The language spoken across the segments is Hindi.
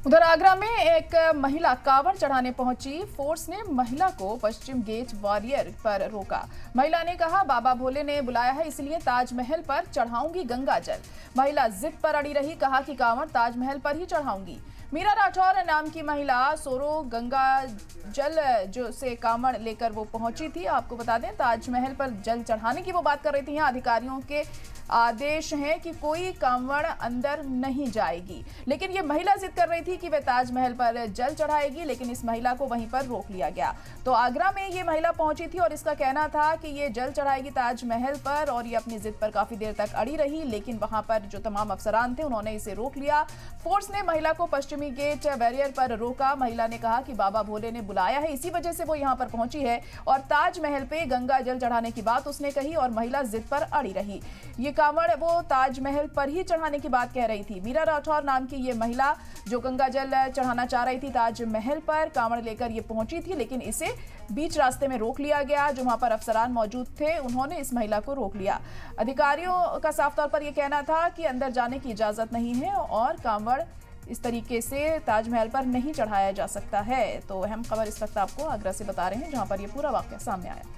उधर आगरा में एक महिला कांवड़ चढ़ाने पहुंची। फोर्स ने महिला को पश्चिम गेट वॉरियर पर रोका। महिला ने कहा, बाबा भोले ने बुलाया है, इसलिए ताजमहल पर चढ़ाऊंगी गंगा जल। महिला जिद पर अड़ी रही, कहा कि कांवड़ ताजमहल पर ही चढ़ाऊंगी। मीरा राठौर नाम की महिला सोरो गंगा जल जो से कांवड़ लेकर वो पहुंची थी। आपको बता दें, ताजमहल पर जल चढ़ाने की वो बात कर रही थी। यहाँ अधिकारियों के आदेश हैं कि कोई कांवड़ अंदर नहीं जाएगी, लेकिन ये महिला जिद कर रही थी कि वे ताजमहल पर जल चढ़ाएगी, लेकिन इस महिला को वहीं पर रोक लिया गया। तो आगरा में ये महिला पहुंची थी और इसका कहना था कि ये जल चढ़ाएगी ताजमहल पर, और ये अपनी जिद पर काफी देर तक अड़ी रही, लेकिन वहां पर जो तमाम अफसरान थे उन्होंने इसे रोक लिया। फोर्स ने महिला को पश्चिमी गेट बैरियर पर रोका। महिला ने कहा कि बाबा भोले ने बुलाया है, इसी वजह से वो यहाँ पर पहुंची है, और ताजमहल पे गंगा जल चढ़ाने की बात उसने कही और महिला जिद पर अड़ी रही। ये कांवड़ वो ताजमहल पर ही चढ़ाने की बात कह रही थी। मीरा राठौर नाम की ये महिला जो गंगा जल चढ़ाना चाह रही थी ताजमहल पर, कांवड़ लेकर ये पहुंची थी, लेकिन इसे बीच रास्ते में रोक लिया गया। जो वहां पर अफसरान मौजूद थे उन्होंने इस महिला को रोक लिया। अधिकारियों का साफ तौर पर यह कहना था कि अंदर जाने की इजाजत नहीं है और कांवड़ इस तरीके से ताजमहल पर नहीं चढ़ाया जा सकता है। तो अहम खबर इस वक्त आपको आगरा से बता रहे हैं, जहां पर यह पूरा वाकया सामने आया।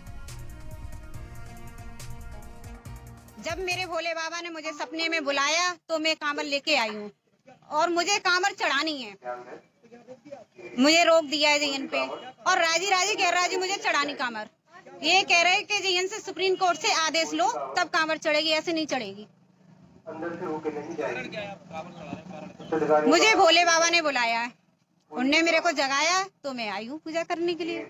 जब मेरे भोले बाबा ने मुझे सपने में बुलाया तो मैं कांवड़ लेके आई हूँ और मुझे कांवड़ चढ़ानी है। मुझे रोक दिया है जीएन पे और राजी कह रहा है जी मुझे चढ़ानी कांवड़। ये कह रहे हैं कि जीएन से सुप्रीम कोर्ट से आदेश लो तब कांवड़ चढ़ेगी, ऐसे नहीं चढ़ेगी। मुझे भोले बाबा ने बुलाया है, उनने मेरे को जगाया तो मैं आई हूँ पूजा करने के लिए।